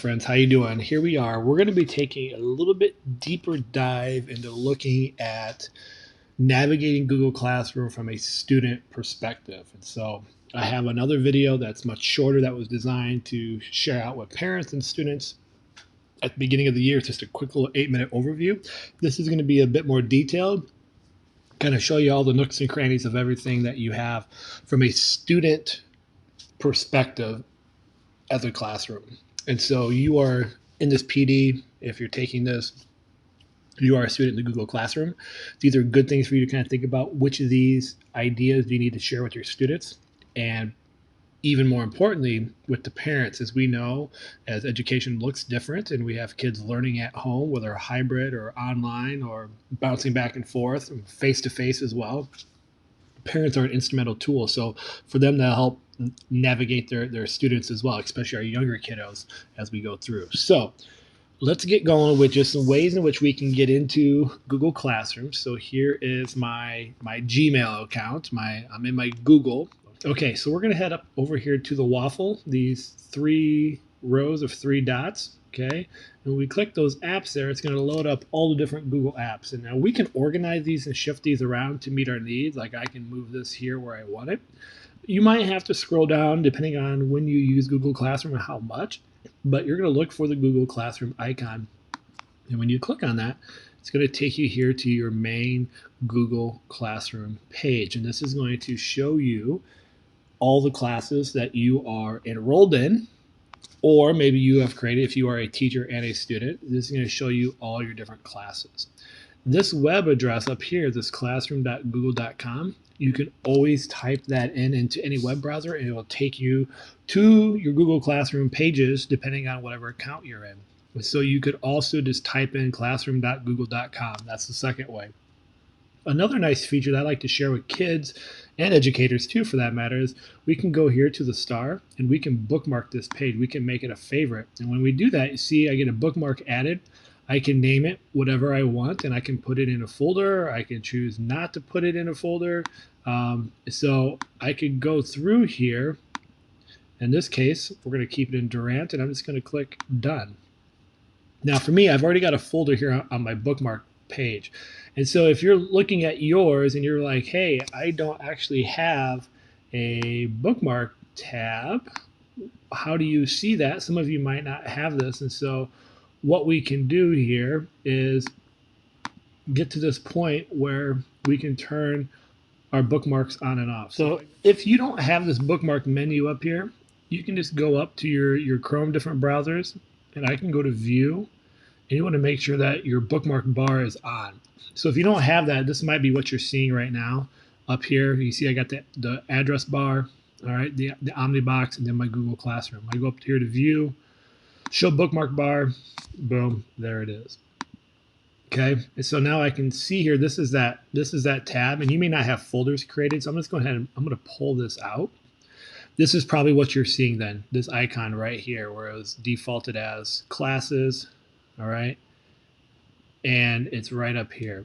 friends, how you doing? Here we are. We're going to be taking a little bit deeper dive into looking at navigating Google Classroom from a student perspective. And so I have another video that's much shorter that was designed to share out with parents and students at the beginning of the year. It's just a quick little 8-minute overview. This is going to be a bit more detailed, kind of show you all the nooks and crannies of everything that you have from a student perspective as a classroom. And so you are in this PD, if you're taking this, you are a student in the Google Classroom. These are good things for you to kind of think about. Which of these ideas do you need to share with your students? And even more importantly, with the parents, as we know, as education looks different and we have kids learning at home, whether hybrid or online or bouncing back and forth, face-to-face as well, parents are an instrumental tool. So for them to help navigate their students as well, especially our younger kiddos as we go through. So let's get going with just some ways in which we can get into Google Classroom. So here is my Gmail account. I'm in my Google. Okay, so we're going to head up over here to the waffle, these 3 rows of 3 dots. Okay, and when we click those apps there, it's going to load up all the different Google apps. And now we can organize these and shift these around to meet our needs. Like I can move this here where I want it. You might have to scroll down depending on when you use Google Classroom and how much, but you're going to look for the Google Classroom icon. And when you click on that, it's going to take you here to your main Google Classroom page. And this is going to show you all the classes that you are enrolled in, or maybe you have created if you are a teacher and a student. This is going to show you all your different classes. This web address up here, this classroom.google.com, you can always type that into any web browser and it will take you to your Google Classroom pages depending on whatever account you're in. So you could also just type in classroom.google.com. That's the second way. Another nice feature that I like to share with kids and educators too, for that matter, is we can go here to the star and we can bookmark this page. We can make it a favorite. And when we do that, you see I get a bookmark added. I can name it whatever I want and I can put it in a folder. I can choose not to put it in a folder. So I could go through here. In this case, we're going to keep it in Durant and I'm just going to click done. Now for me, I've already got a folder here on my bookmark page. And so if you're looking at yours and you're like, hey, I don't actually have a bookmark tab, how do you see that? Some of you might not have this. And so what we can do here is get to this point where we can turn our bookmarks on and off. So if you don't have this bookmark menu up here, you can just go up to your Chrome different browsers and I can go to view. And you want to make sure that your bookmark bar is on. So if you don't have that, this might be what you're seeing right now. Up here, you see I got the address bar, all right, the Omnibox, and then my Google Classroom. I go up here to view, show bookmark bar, boom, there it is. Okay, and so now I can see here, this is that tab, and you may not have folders created, so I'm just going ahead and I'm going to pull this out. This is probably what you're seeing then, this icon right here, where it was defaulted as classes. All right, and it's right up here.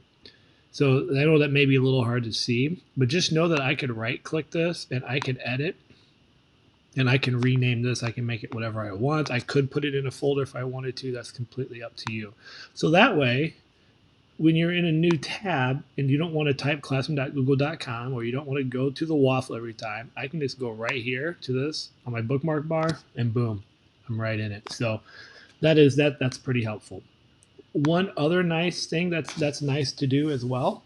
So I know that may be a little hard to see, but just know that I could right click this and I can edit and I can rename this. I can make it whatever I want. I could put it in a folder if I wanted to. That's completely up to you. So that way, when you're in a new tab and you don't want to type classroom.google.com or you don't want to go to the waffle every time, I can just go right here to this on my bookmark bar and boom, I'm right in it. So that's pretty helpful. One other nice thing that's nice to do as well.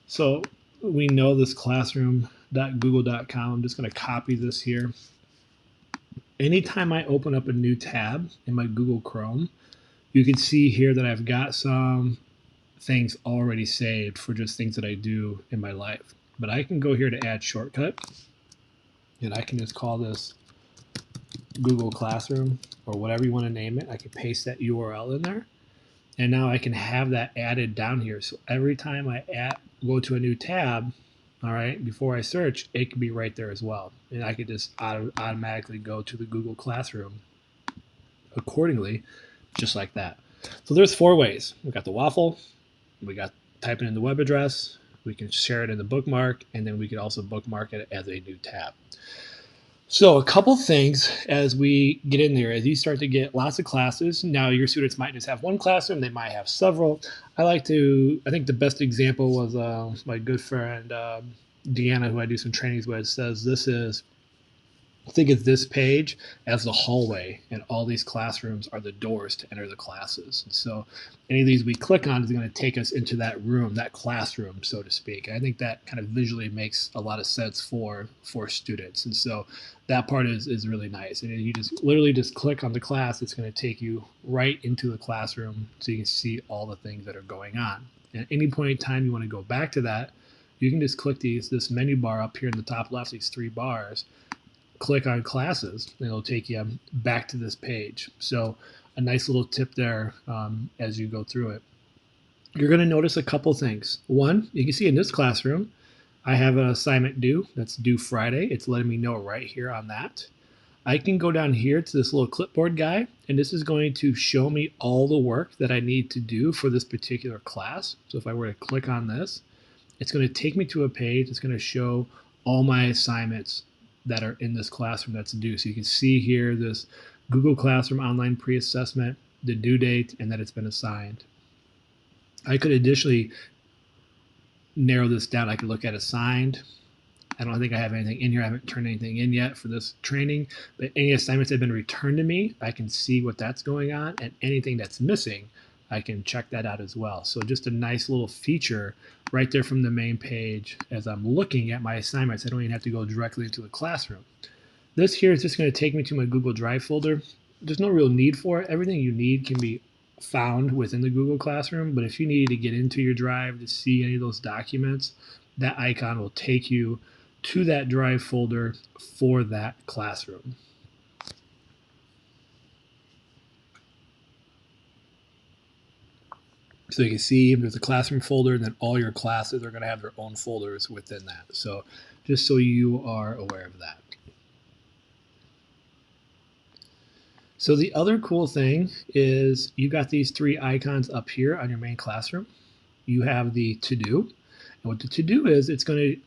So we know this classroom.google.com. I'm just going to copy this here. Anytime I open up a new tab in my Google Chrome, you can see here that I've got some things already saved for just things that I do in my life. But I can go here to add shortcut and I can just call this Google Classroom or whatever you want to name it. I can paste that URL in there and now I can have that added down here. So every time I go to a new tab, all right, before I search, it can be right there as well. And I could just automatically go to the Google Classroom accordingly, just like that. So there's 4 ways. We got the waffle, we got typing in the web address, we can share it in the bookmark, and then we can also bookmark it as a new tab. So a couple things as we get in there, as you start to get lots of classes. Now your students might just have one classroom, they might have several. I think the best example was my good friend Deanna, who I do some trainings with, says this is think of this page as the hallway, and all these classrooms are the doors to enter the classes. And so, any of these we click on is going to take us into that room, that classroom, so to speak. I think that kind of visually makes a lot of sense for students, and so that part is really nice. And you just literally just click on the class; it's going to take you right into the classroom, so you can see all the things that are going on. And at any point in time you want to go back to that, you can just click this menu bar up here in the top left, these three bars, click on classes, and it'll take you back to this page. So a nice little tip there as you go through it. You're going to notice a couple things. One, you can see in this classroom, I have an assignment due that's due Friday. It's letting me know right here on that. I can go down here to this little clipboard guy, and this is going to show me all the work that I need to do for this particular class. So if I were to click on this, it's going to take me to a page. It's going to show all my assignments that are in this classroom that's due. So you can see here this Google Classroom online pre-assessment, the due date, and that it's been assigned. I could additionally narrow this down. I could look at assigned. I don't think I have anything in here. I haven't turned anything in yet for this training, but any assignments that have been returned to me, I can see what that's going on, and anything that's missing, I can check that out as well. So just a nice little feature right there from the main page as I'm looking at my assignments. I don't even have to go directly into the classroom. This here is just going to take me to my Google Drive folder. There's no real need for it. Everything you need can be found within the Google Classroom, but if you need to get into your Drive to see any of those documents, that icon will take you to that Drive folder for that classroom. So you can see there's a classroom folder, and then all your classes are going to have their own folders within that. So just so you are aware of that. So the other cool thing is you got these three icons up here on your main classroom. You have the to-do. And what the to-do is,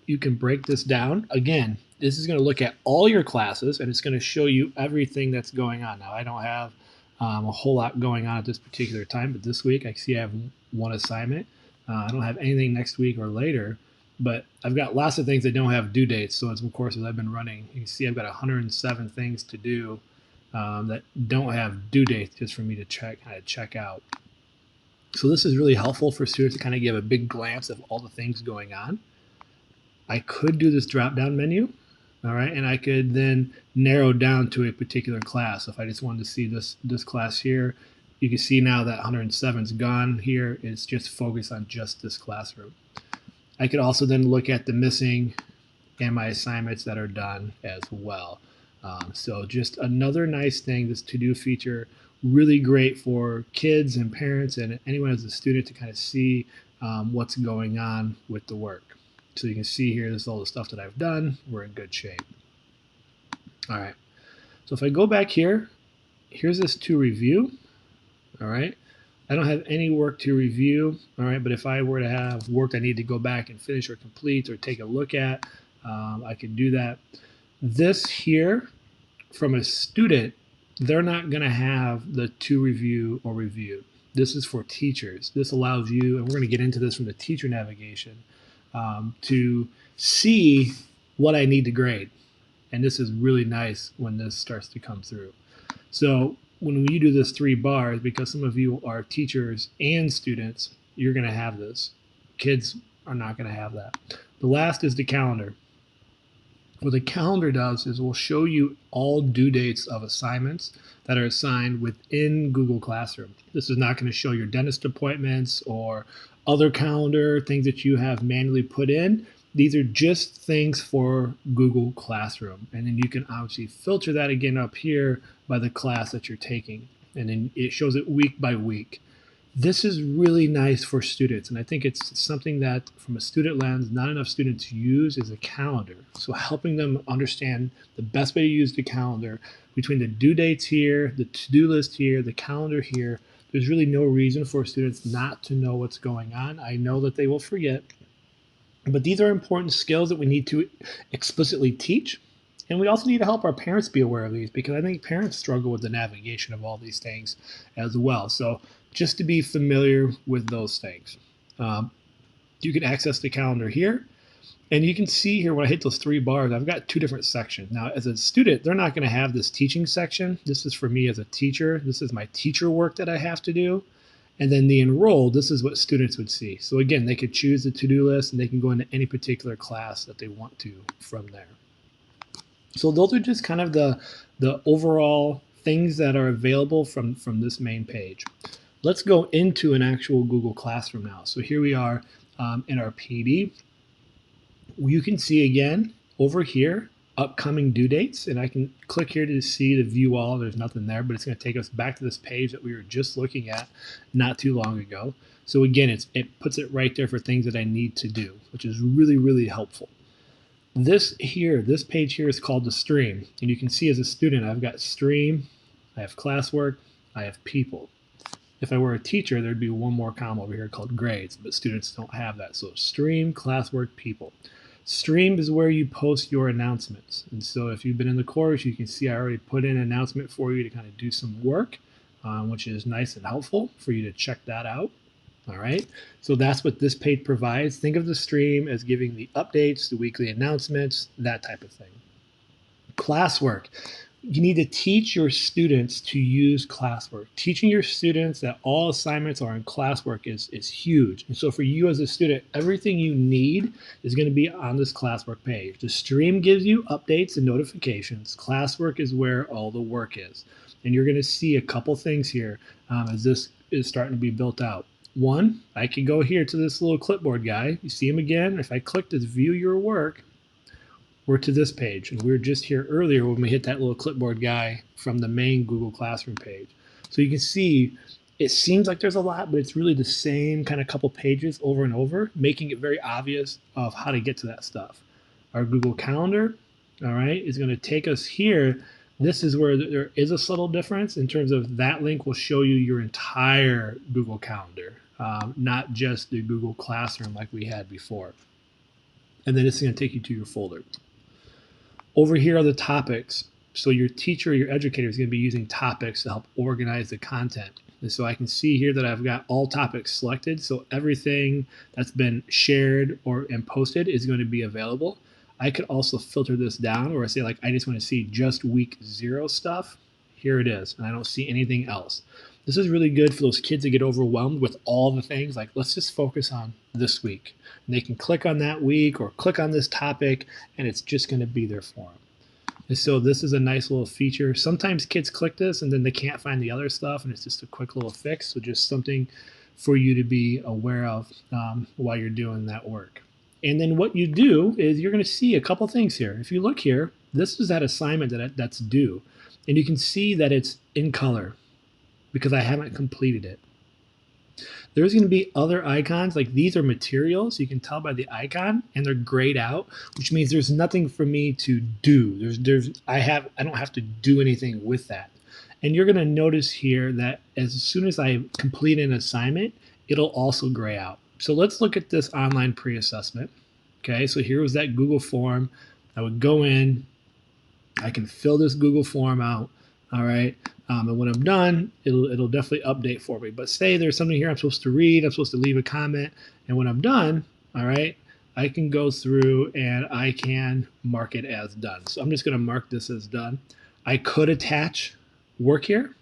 you can break this down. Again, this is going to look at all your classes, and it's going to show you everything that's going on. Now, I don't have a whole lot going on at this particular time, but this week I see I have one assignment. I don't have anything next week or later, but I've got lots of things that don't have due dates. So of course, as I've been running, you can see I've got 107 things to do that don't have due dates, just for me to check out. So this is really helpful for students to kind of give a big glance of all the things going on. I could do this drop down menu, all right, and I could then narrow down to a particular class. If I just wanted to see this class here, you can see now that 107 is gone here. It's just focused on just this classroom. I could also then look at the missing and my assignments that are done as well. So just another nice thing, this to-do feature, really great for kids and parents and anyone as a student to kind of see what's going on with the work. So you can see here, this is all the stuff that I've done. We're in good shape. All right. So if I go back here, here's this to review. All right. I don't have any work to review. All right. But if I were to have work I need to go back and finish or complete or take a look at, I can do that. This here, from a student, they're not going to have the to review or review. This is for teachers. This allows you, and we're going to get into this from the teacher navigation, to see what I need to grade. And this is really nice when this starts to come through. So when you do this three bars, because some of you are teachers and students, you're going to have this. Kids are not going to have that. The last is the calendar. What the calendar does is will show you all due dates of assignments that are assigned within Google Classroom. This is not going to show your dentist appointments or other calendar, things that you have manually put in. These are just things for Google Classroom. And then you can obviously filter that again up here by the class that you're taking. And then it shows it week by week. This is really nice for students, and I think it's something that, from a student lens, not enough students use is a calendar. So helping them understand the best way to use the calendar between the due dates here, the to-do list here, the calendar here. There's really no reason for students not to know what's going on. I know that they will forget, but these are important skills that we need to explicitly teach And we also need to help our parents be aware of these because I think parents struggle with the navigation of all these things as well. So just to be familiar with those things. Um, you can access the calendar here. And you can see here when I hit those three bars, I've got two different sections. Now, as a student, they're not going to have this teaching section. This is for me as a teacher. This is my teacher work that I have to do. And then the enrolled, this is what students would see. So again, they could choose the to-do list and they can go into any particular class that they want to from there. So those are just kind of the overall things that are available from this main page. Let's go into an actual Google Classroom now. So here we are in our PD. You can see again over here upcoming due dates, and I can click here to see the view all. There's nothing there, but it's going to take us back to this page that we were just looking at not too long ago. So again, it puts it right there for things that I need to do, which is really, really helpful. This page here is called the stream, and you can see as a student I've got stream, I have classwork, I have people. If I were a teacher, there'd be one more column over here called grades, but students don't have that. So stream, classwork, people. Stream is where you post your announcements. And so if you've been in the course, you can see I already put in an announcement for you to kind of do some work, which is nice and helpful for you to check that out. All right, so that's what this page provides. Think of the stream as giving the updates, the weekly announcements, that type of thing. Classwork. You need to teach your students to use classwork. Teaching your students that all assignments are in classwork is huge. And so for you as a student, everything you need is going to be on this classwork page. The stream gives you updates and notifications. Classwork is where all the work is. And you're going to see a couple things here as this is starting to be built out. One, I can go here to this little clipboard guy. You see him again. If I click this view your work, we're to this page. And we were just here earlier when we hit that little clipboard guy from the main Google Classroom page. So you can see it seems like there's a lot, but it's really the same kind of couple pages over and over, making it very obvious of how to get to that stuff. Our Google Calendar, all right, is going to take us here. This is where there is a subtle difference in terms of that link will show you your entire Google Calendar, not just the Google Classroom like we had before. And then it's going to take you to your folder. Over here are the topics. So your teacher, your educator is going to be using topics to help organize the content. And so I can see here that I've got all topics selected. So everything that's been shared and posted is going to be available. I could also filter this down, or I say like, I just want to see just week 0 stuff. Here it is, and I don't see anything else. This is really good for those kids that get overwhelmed with all the things. Like, let's just focus on this week. And they can click on that week or click on this topic, and it's just going to be there for them. And so this is a nice little feature. Sometimes kids click this and then they can't find the other stuff, and it's just a quick little fix. So just something for you to be aware of while you're doing that work. And then what you do is you're going to see a couple things here. If you look here, this is that assignment that's due. And you can see that it's in color because I haven't completed it. There's going to be other icons, like these are materials. You can tell by the icon, and they're grayed out, which means there's nothing for me to do. I don't have to do anything with that. And you're going to notice here that as soon as I complete an assignment, it'll also gray out. So let's look at this online pre-assessment. Okay, so here was that Google form. I would go in, I can fill this Google form out. All right. And when I'm done, it'll definitely update for me. But say there's something here I'm supposed to read, I'm supposed to leave a comment. And when I'm done, all right, I can go through and I can mark it as done. So I'm just going to mark this as done. I could attach work here.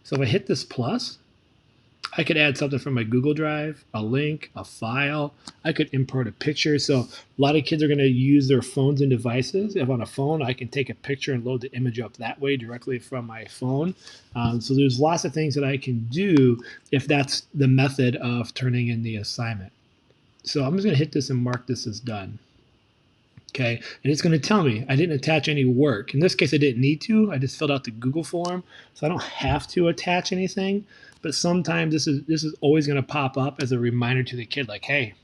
So if I hit this plus, I could add something from my Google Drive, a link, a file. I could import a picture. So a lot of kids are going to use their phones and devices. If on a phone, I can take a picture and load the image up that way directly from my phone. So there's lots of things that I can do if that's the method of turning in the assignment. So I'm just going to hit this and mark this as done. Okay, and it's going to tell me I didn't attach any work. In this case, I didn't need to. I just filled out the Google form, so I don't have to attach anything. But sometimes this is always going to pop up as a reminder to the kid, like, hey,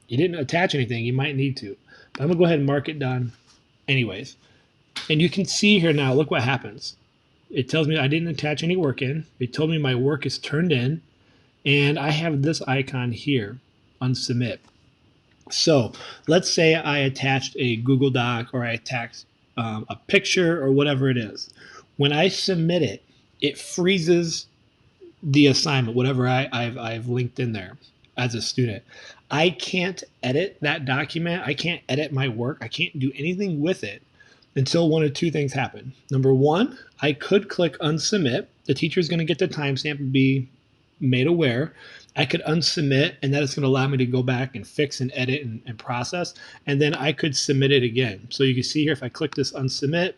you didn't attach anything. You might need to. But I'm going to go ahead and mark it done anyways. And you can see here now, look what happens. It tells me I didn't attach any work in. It told me my work is turned in. And I have this icon here, unsubmit. So let's say I attached a Google Doc or I attached a picture or whatever it is. When I submit it, it freezes the assignment, whatever I've linked in there as a student. I can't edit that document. I can't edit my work. I can't do anything with it until one of two things happen. Number one, I could click unsubmit. The teacher is going to get the timestamp and be made aware. I could unsubmit, and that is going to allow me to go back and fix and edit and process. And then I could submit it again. So you can see here, if I click this unsubmit,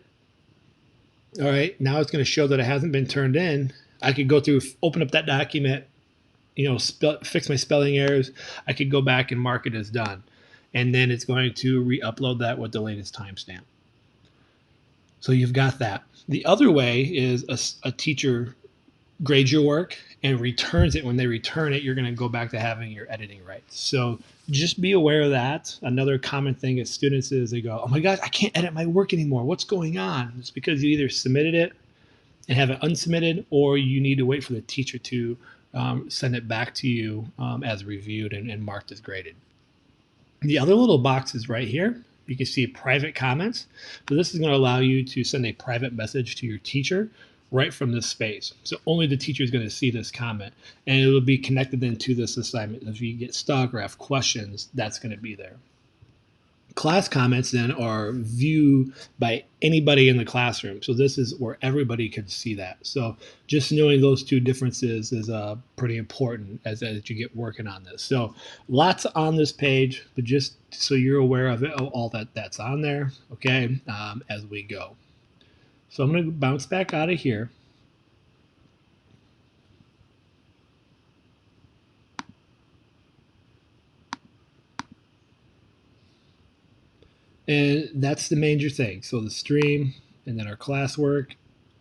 all right, now it's going to show that it hasn't been turned in. I could go through, open up that document, fix my spelling errors. I could go back and mark it as done. And then it's going to re-upload that with the latest timestamp. So you've got that. The other way is a teacher grades your work and returns it. When they return it, you're going to go back to having your editing rights. So just be aware of that. Another common thing as students is they go, oh my gosh, I can't edit my work anymore. What's going on? It's because you either submitted it and have it unsubmitted, or you need to wait for the teacher to send it back to you as reviewed and marked as graded. The other little box is right here. You can see private comments. So this is going to allow you to send a private message to your teacher right from this space. So only the teacher is going to see this comment, and it will be connected then to this assignment. If you get stuck or have questions, that's going to be there. Class comments then are viewed by anybody in the classroom. So this is where everybody can see that. So just knowing those two differences is pretty important as you get working on this. So lots on this page, but just so you're aware of it, all that's on there, okay, as we go. So I'm going to bounce back out of here. And that's the major thing. So the stream and then our classwork,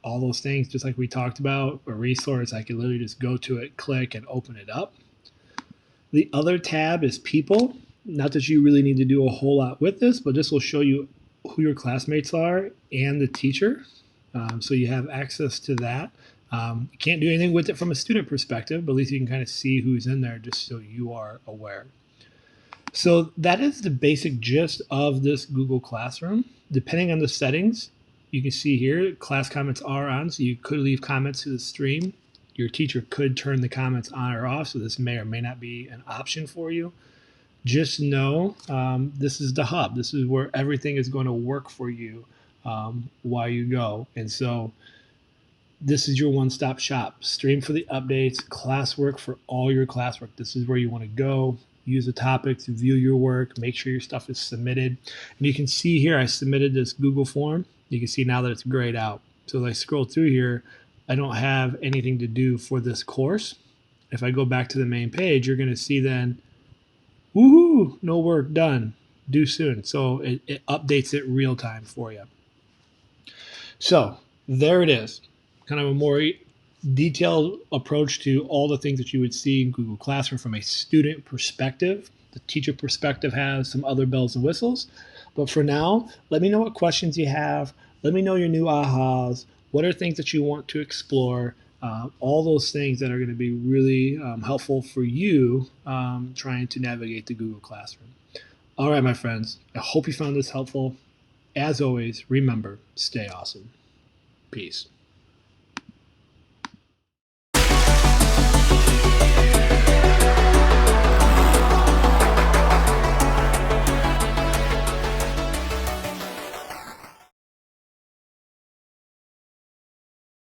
all those things, just like we talked about, a resource, I can literally just go to it, click, and open it up. The other tab is people. Not that you really need to do a whole lot with this, but this will show you who your classmates are and the teacher. So you have access to that. You can't do anything with it from a student perspective, but at least you can kind of see who's in there just so you are aware. So that is the basic gist of this Google Classroom. Depending on the settings, you can see here, class comments are on, so you could leave comments to the stream. Your teacher could turn the comments on or off, so this may or may not be an option for you. Just know this is the hub. This is where everything is going to work for you while you go. And so this is your one-stop shop. Stream for the updates, classwork for all your classwork. This is where you want to go. Use the topics, view your work, make sure your stuff is submitted. And you can see here, I submitted this Google form. You can see now that it's grayed out. So as I scroll through here, I don't have anything to do for this course. If I go back to the main page, you're going to see then, woohoo, no work done, due soon. So it updates it real time for you. So there it is, kind of a more detailed approach to all the things that you would see in Google Classroom from a student perspective. The teacher perspective has some other bells and whistles. But for now, let me know what questions you have. Let me know your new ahas. What are things that you want to explore? All those things that are going to be really helpful for you trying to navigate the Google Classroom. All right, my friends, I hope you found this helpful. As always, remember, stay awesome. Peace.